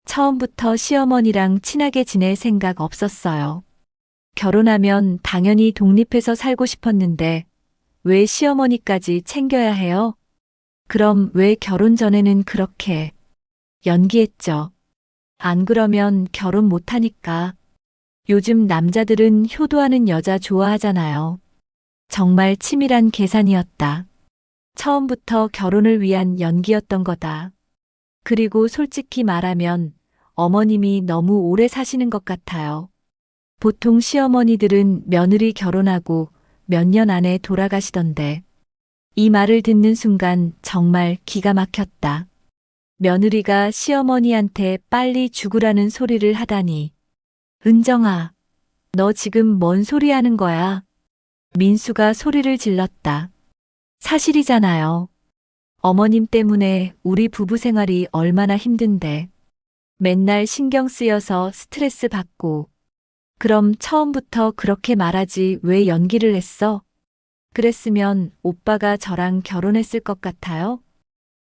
S1: 처음부터 시어머니랑 친하게 지낼 생각 없었어요. 결혼하면 당연히 독립해서 살고 싶었는데 왜 시어머니까지 챙겨야 해요? 그럼 왜 결혼 전에는 그렇게 연기했죠? 안 그러면 결혼 못하니까. 요즘 남자들은 효도하는 여자 좋아하잖아요. 정말 치밀한 계산이었다. 처음부터 결혼을 위한 연기였던 거다. 그리고 솔직히 말하면 어머님이 너무 오래 사시는 것 같아요. 보통 시어머니들은 며느리 결혼하고 몇 년 안에 돌아가시던데. 이 말을 듣는 순간 정말 기가 막혔다. 며느리가 시어머니한테 빨리 죽으라는 소리를 하다니. 은정아, 너 지금 뭔 소리 하는 거야? 민수가 소리를 질렀다. 사실이잖아요. 어머님 때문에 우리 부부 생활이 얼마나 힘든데. 맨날 신경 쓰여서 스트레스 받고. 그럼 처음부터 그렇게 말하지 왜 연기를 했어? 그랬으면 오빠가 저랑 결혼했을 것 같아요?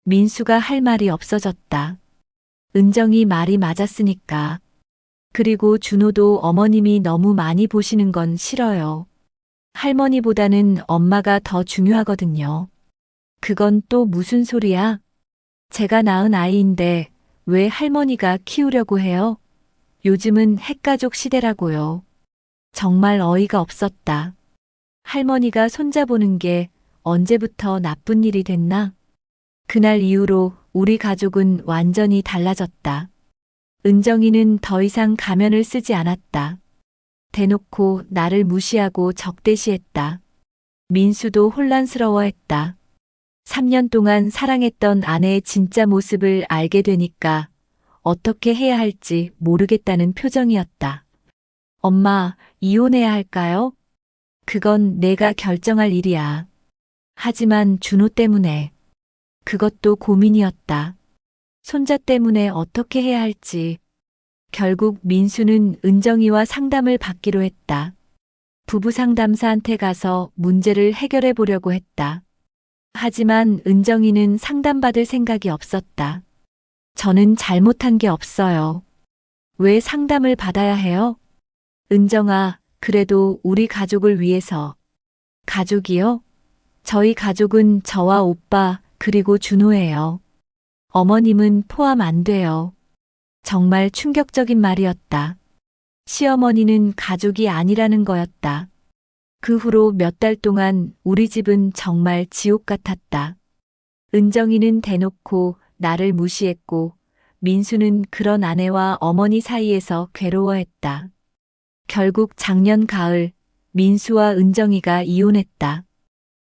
S1: 민수가 할 말이 없어졌다. 은정이 말이 맞았으니까. 그리고 준호도 어머님이 너무 많이 보시는 건 싫어요. 할머니보다는 엄마가 더 중요하거든요. 그건 또 무슨 소리야? 제가 낳은 아이인데 왜 할머니가 키우려고 해요? 요즘은 핵가족 시대라고요. 정말 어이가 없었다. 할머니가 손자보는 게 언제부터 나쁜 일이 됐나? 그날 이후로 우리 가족은 완전히 달라졌다. 은정이는 더 이상 가면을 쓰지 않았다. 대놓고 나를 무시하고 적대시했다. 민수도 혼란스러워했다. 3년 동안 사랑했던 아내의 진짜 모습을 알게 되니까 어떻게 해야 할지 모르겠다는 표정이었다. 엄마, 이혼해야 할까요? 그건 내가 결정할 일이야. 하지만 준호 때문에. 그것도 고민이었다. 손자 때문에 어떻게 해야 할지. 결국 민수는 은정이와 상담을 받기로 했다. 부부 상담사한테 가서 문제를 해결해 보려고 했다. 하지만 은정이는 상담받을 생각이 없었다. 저는 잘못한 게 없어요. 왜 상담을 받아야 해요? 은정아, 그래도 우리 가족을 위해서. 가족이요? 저희 가족은 저와 오빠, 그리고 준호예요. 어머님은 포함 안 돼요. 정말 충격적인 말이었다. 시어머니는 가족이 아니라는 거였다. 그 후로 몇 달 동안 우리 집은 정말 지옥 같았다. 은정이는 대놓고 나를 무시했고 민수는 그런 아내와 어머니 사이에서 괴로워했다. 결국 작년 가을 민수와 은정이가 이혼했다.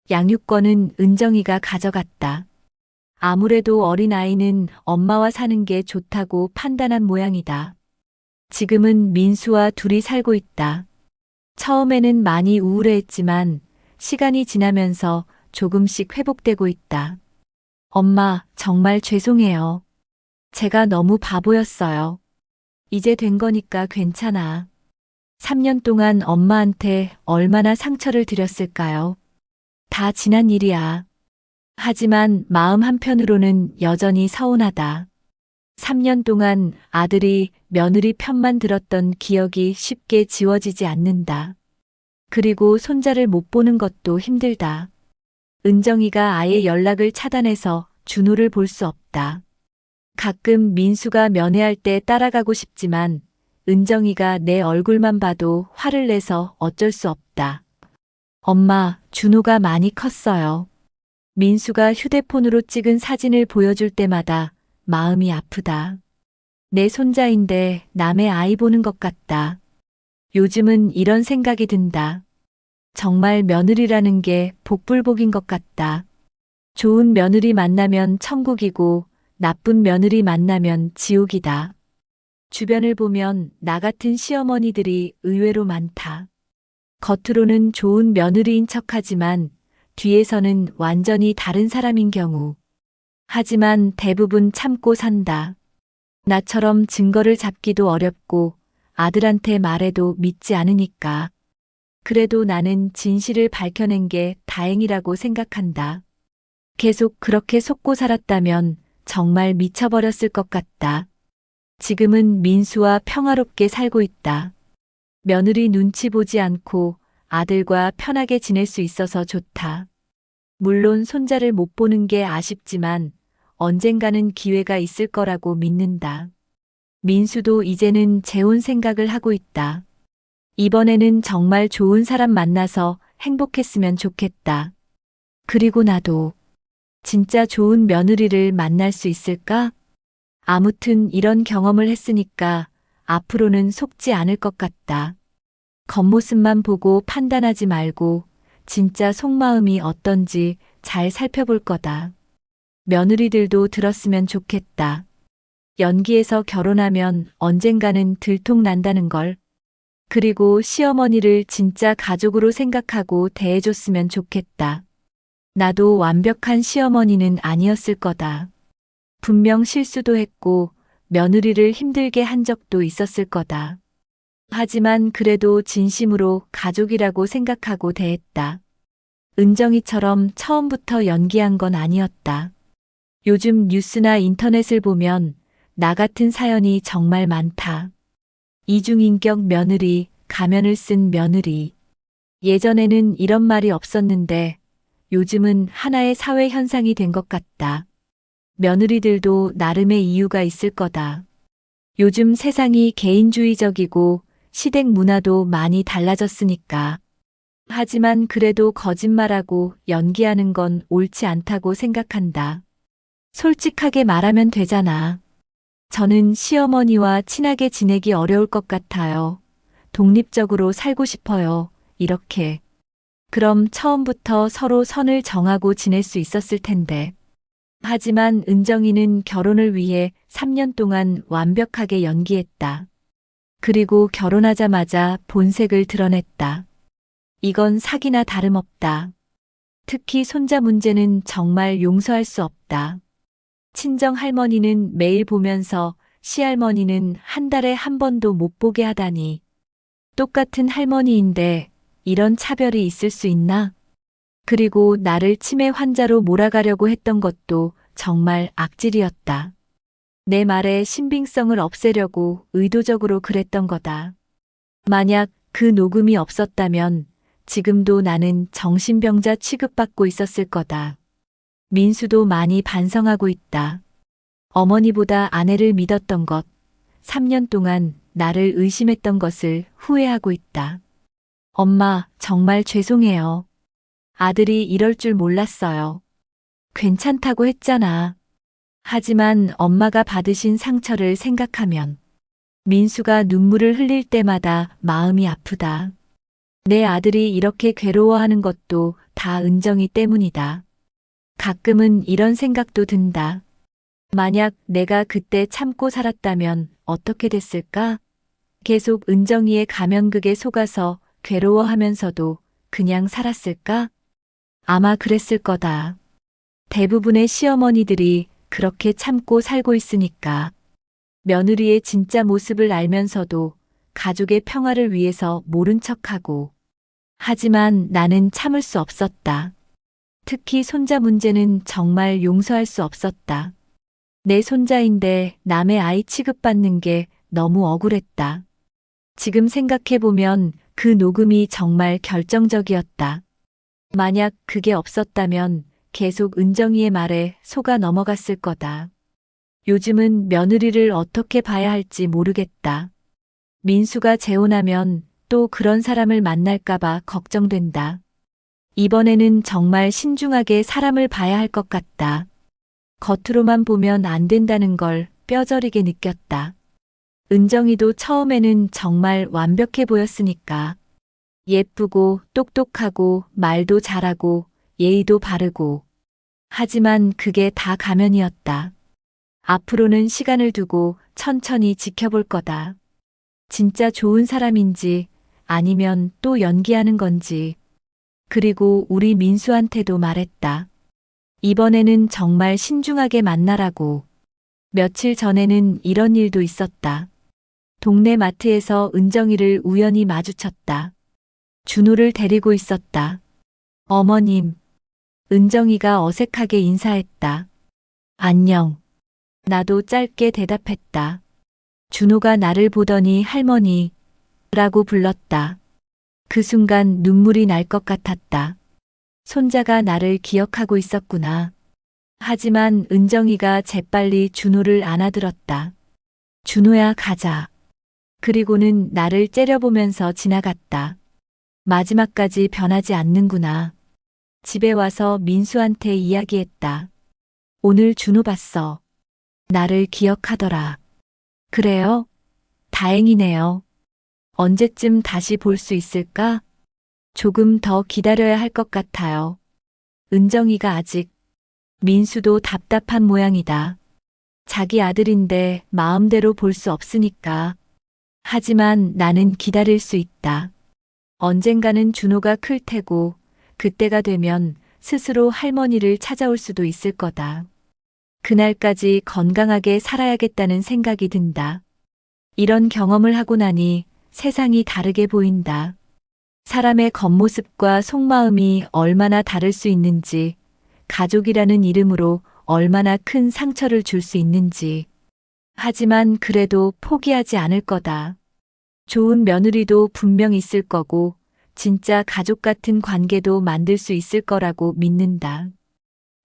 S1: 양육권은 은정이가 가져갔다. 아무래도 어린아이는 엄마와 사는 게 좋다고 판단한 모양이다. 지금은 민수와 둘이 살고 있다. 처음에는 많이 우울해했지만 시간이 지나면서 조금씩 회복되고 있다. 엄마, 정말 죄송해요. 제가 너무 바보였어요. 이제 된 거니까 괜찮아. 3년 동안 엄마한테 얼마나 상처를 드렸을까요? 다 지난 일이야. 하지만 마음 한편으로는 여전히 서운하다. 3년 동안 아들이 며느리 편만 들었던 기억이 쉽게 지워지지 않는다. 그리고 손자를 못 보는 것도 힘들다. 은정이가 아예 연락을 차단해서 준호를 볼 수 없다. 가끔 민수가 면회할 때 따라가고 싶지만 은정이가 내 얼굴만 봐도 화를 내서 어쩔 수 없다. 엄마, 준호가 많이 컸어요. 민수가 휴대폰으로 찍은 사진을 보여줄 때마다 마음이 아프다. 내 손자인데 남의 아이 보는 것 같다. 요즘은 이런 생각이 든다. 정말 며느리라는 게 복불복인 것 같다. 좋은 며느리 만나면 천국이고 나쁜 며느리 만나면 지옥이다. 주변을 보면 나 같은 시어머니들이 의외로 많다. 겉으로는 좋은 며느리인 척하지만 뒤에서는 완전히 다른 사람인 경우. 하지만 대부분 참고 산다. 나처럼 증거를 잡기도 어렵고 아들한테 말해도 믿지 않으니까. 그래도 나는 진실을 밝혀낸 게 다행이라고 생각한다. 계속 그렇게 속고 살았다면 정말 미쳐버렸을 것 같다. 지금은 민수와 평화롭게 살고 있다. 며느리 눈치 보지 않고 아들과 편하게 지낼 수 있어서 좋다. 물론 손자를 못 보는 게 아쉽지만 언젠가는 기회가 있을 거라고 믿는다. 민수도 이제는 재혼 생각을 하고 있다. 이번에는 정말 좋은 사람 만나서 행복했으면 좋겠다. 그리고 나도 진짜 좋은 며느리를 만날 수 있을까? 아무튼 이런 경험을 했으니까 앞으로는 속지 않을 것 같다. 겉모습만 보고 판단하지 말고 진짜 속마음이 어떤지 잘 살펴볼 거다. 며느리들도 들었으면 좋겠다. 연기에서 결혼하면 언젠가는 들통난다는 걸. 그리고 시어머니를 진짜 가족으로 생각하고 대해줬으면 좋겠다. 나도 완벽한 시어머니는 아니었을 거다. 분명 실수도 했고 며느리를 힘들게 한 적도 있었을 거다. 하지만 그래도 진심으로 가족이라고 생각하고 대했다. 은정이처럼 처음부터 연기한 건 아니었다. 요즘 뉴스나 인터넷을 보면 나 같은 사연이 정말 많다. 이중인격 며느리, 가면을 쓴 며느리. 예전에는 이런 말이 없었는데 요즘은 하나의 사회 현상이 된 것 같다. 며느리들도 나름의 이유가 있을 거다. 요즘 세상이 개인주의적이고 시댁 문화도 많이 달라졌으니까. 하지만 그래도 거짓말하고 연기하는 건 옳지 않다고 생각한다. 솔직하게 말하면 되잖아. 저는 시어머니와 친하게 지내기 어려울 것 같아요. 독립적으로 살고 싶어요. 이렇게. 그럼 처음부터 서로 선을 정하고 지낼 수 있었을 텐데. 하지만 은정이는 결혼을 위해 3년 동안 완벽하게 연기했다. 그리고 결혼하자마자 본색을 드러냈다. 이건 사기나 다름없다. 특히 손자 문제는 정말 용서할 수 없다. 친정 할머니는 매일 보면서 시할머니는 한 달에 한 번도 못 보게 하다니. 똑같은 할머니인데 이런 차별이 있을 수 있나? 그리고 나를 치매 환자로 몰아가려고 했던 것도 정말 악질이었다. 내 말의 신빙성을 없애려고 의도적으로 그랬던 거다. 만약 그 녹음이 없었다면 지금도 나는 정신병자 취급받고 있었을 거다. 민수도 많이 반성하고 있다. 어머니보다 아내를 믿었던 것, 3년 동안 나를 의심했던 것을 후회하고 있다. 엄마, 정말 죄송해요. 아들이 이럴 줄 몰랐어요. 괜찮다고 했잖아. 하지만 엄마가 받으신 상처를 생각하면 민수가 눈물을 흘릴 때마다 마음이 아프다. 내 아들이 이렇게 괴로워하는 것도 다 은정이 때문이다. 가끔은 이런 생각도 든다. 만약 내가 그때 참고 살았다면 어떻게 됐을까? 계속 은정이의 가면극에 속아서 괴로워하면서도 그냥 살았을까? 아마 그랬을 거다. 대부분의 시어머니들이 그렇게 참고 살고 있으니까. 며느리의 진짜 모습을 알면서도 가족의 평화를 위해서 모른 척하고. 하지만 나는 참을 수 없었다. 특히 손자 문제는 정말 용서할 수 없었다. 내 손자인데 남의 아이 취급받는 게 너무 억울했다. 지금 생각해보면 그 녹음이 정말 결정적이었다. 만약 그게 없었다면 계속 은정이의 말에 속아 넘어갔을 거다. 요즘은 며느리를 어떻게 봐야 할지 모르겠다. 민수가 재혼하면 또 그런 사람을 만날까봐 걱정된다. 이번에는 정말 신중하게 사람을 봐야 할 것 같다. 겉으로만 보면 안 된다는 걸 뼈저리게 느꼈다. 은정이도 처음에는 정말 완벽해 보였으니까. 예쁘고 똑똑하고 말도 잘하고 예의도 바르고. 하지만 그게 다 가면이었다. 앞으로는 시간을 두고 천천히 지켜볼 거다. 진짜 좋은 사람인지 아니면 또 연기하는 건지. 그리고 우리 민수한테도 말했다. 이번에는 정말 신중하게 만나라고. 며칠 전에는 이런 일도 있었다. 동네 마트에서 은정이를 우연히 마주쳤다. 준호를 데리고 있었다. 어머님. 은정이가 어색하게 인사했다. 안녕. 나도 짧게 대답했다. 준호가 나를 보더니 할머니 라고 불렀다. 그 순간 눈물이 날 것 같았다. 손자가 나를 기억하고 있었구나. 하지만 은정이가 재빨리 준호를 안아들었다. 준호야, 가자. 그리고는 나를 째려보면서 지나갔다. 마지막까지 변하지 않는구나. 집에 와서 민수한테 이야기했다. 오늘 준호 봤어. 나를 기억하더라. 그래요? 다행이네요. 언제쯤 다시 볼 수 있을까? 조금 더 기다려야 할 것 같아요. 은정이가 아직. 민수도 답답한 모양이다. 자기 아들인데 마음대로 볼 수 없으니까. 하지만 나는 기다릴 수 있다. 언젠가는 준호가 클 테고 그때가 되면 스스로 할머니를 찾아올 수도 있을 거다. 그날까지 건강하게 살아야겠다는 생각이 든다. 이런 경험을 하고 나니 세상이 다르게 보인다. 사람의 겉모습과 속마음이 얼마나 다를 수 있는지, 가족이라는 이름으로 얼마나 큰 상처를 줄 수 있는지. 하지만 그래도 포기하지 않을 거다. 좋은 며느리도 분명 있을 거고, 진짜 가족 같은 관계도 만들 수 있을 거라고 믿는다.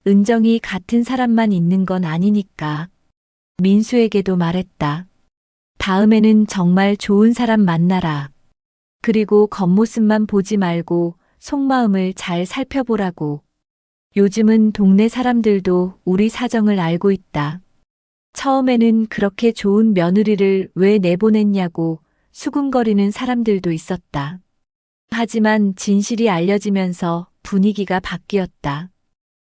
S1: 은정이 같은 사람만 있는 건 아니니까. 민수에게도 말했다. 다음에는 정말 좋은 사람 만나라. 그리고 겉모습만 보지 말고 속마음을 잘 살펴보라고. 요즘은 동네 사람들도 우리 사정을 알고 있다. 처음에는 그렇게 좋은 며느리를 왜 내보냈냐고 수군거리는 사람들도 있었다. 하지만 진실이 알려지면서 분위기가 바뀌었다.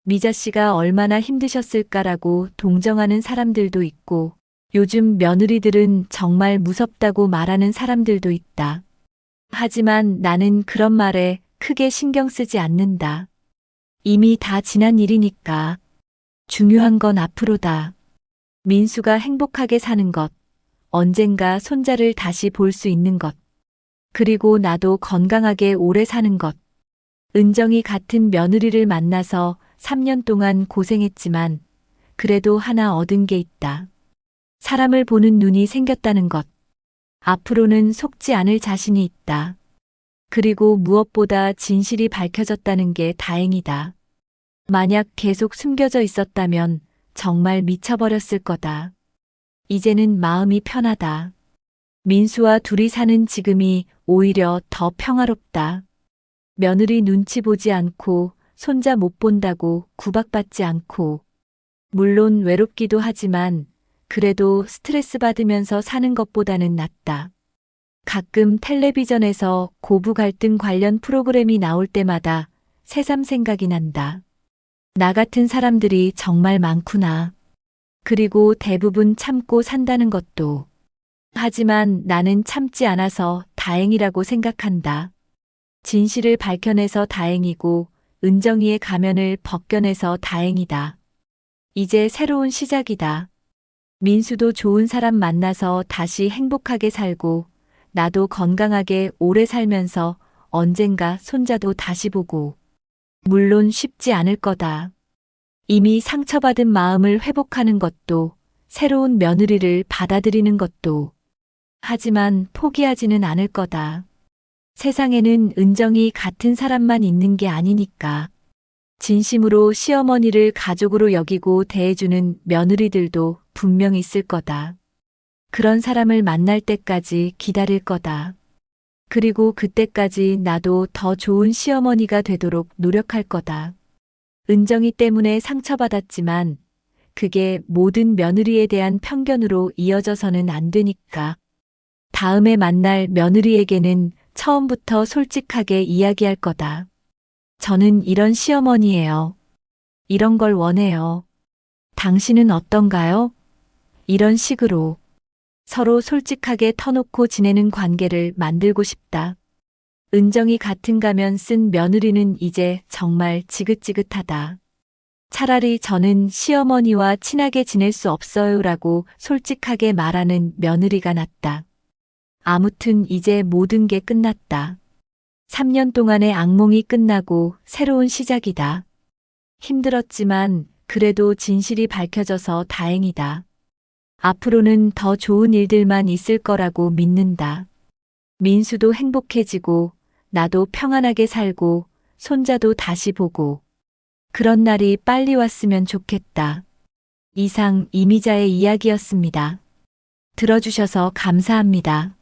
S1: 미자 씨가 얼마나 힘드셨을까라고 동정하는 사람들도 있고, 요즘 며느리들은 정말 무섭다고 말하는 사람들도 있다. 하지만 나는 그런 말에 크게 신경 쓰지 않는다. 이미 다 지난 일이니까. 중요한 건 앞으로다. 민수가 행복하게 사는 것, 언젠가 손자를 다시 볼 수 있는 것, 그리고 나도 건강하게 오래 사는 것. 은정이 같은 며느리를 만나서 3년 동안 고생했지만 그래도 하나 얻은 게 있다. 사람을 보는 눈이 생겼다는 것. 앞으로는 속지 않을 자신이 있다. 그리고 무엇보다 진실이 밝혀졌다는 게 다행이다. 만약 계속 숨겨져 있었다면 정말 미쳐버렸을 거다. 이제는 마음이 편하다. 민수와 둘이 사는 지금이 오히려 더 평화롭다. 며느리 눈치 보지 않고 손자 못 본다고 구박받지 않고. 물론 외롭기도 하지만 그래도 스트레스 받으면서 사는 것보다는 낫다. 가끔 텔레비전에서 고부 갈등 관련 프로그램이 나올 때마다 새삼 생각이 난다. 나 같은 사람들이 정말 많구나. 그리고 대부분 참고 산다는 것도. 하지만 나는 참지 않아서 다행이라고 생각한다. 진실을 밝혀내서 다행이고 은정이의 가면을 벗겨내서 다행이다. 이제 새로운 시작이다. 민수도 좋은 사람 만나서 다시 행복하게 살고 나도 건강하게 오래 살면서 언젠가 손자도 다시 보고. 물론 쉽지 않을 거다. 이미 상처받은 마음을 회복하는 것도, 새로운 며느리를 받아들이는 것도. 하지만 포기하지는 않을 거다. 세상에는 은정이 같은 사람만 있는 게 아니니까. 진심으로 시어머니를 가족으로 여기고 대해주는 며느리들도 분명 있을 거다. 그런 사람을 만날 때까지 기다릴 거다. 그리고 그때까지 나도 더 좋은 시어머니가 되도록 노력할 거다. 은정이 때문에 상처받았지만 그게 모든 며느리에 대한 편견으로 이어져서는 안 되니까. 다음에 만날 며느리에게는 처음부터 솔직하게 이야기할 거다. 저는 이런 시어머니예요. 이런 걸 원해요. 당신은 어떤가요? 이런 식으로 서로 솔직하게 터놓고 지내는 관계를 만들고 싶다. 은정이 같은 가면 쓴 며느리는 이제 정말 지긋지긋하다. 차라리 저는 시어머니와 친하게 지낼 수 없어요라고 솔직하게 말하는 며느리가 낫다. 아무튼 이제 모든 게 끝났다. 3년 동안의 악몽이 끝나고 새로운 시작이다. 힘들었지만 그래도 진실이 밝혀져서 다행이다. 앞으로는 더 좋은 일들만 있을 거라고 믿는다. 민수도 행복해지고 나도 평안하게 살고 손자도 다시 보고 그런 날이 빨리 왔으면 좋겠다. 이상 이미자의 이야기였습니다. 들어주셔서 감사합니다.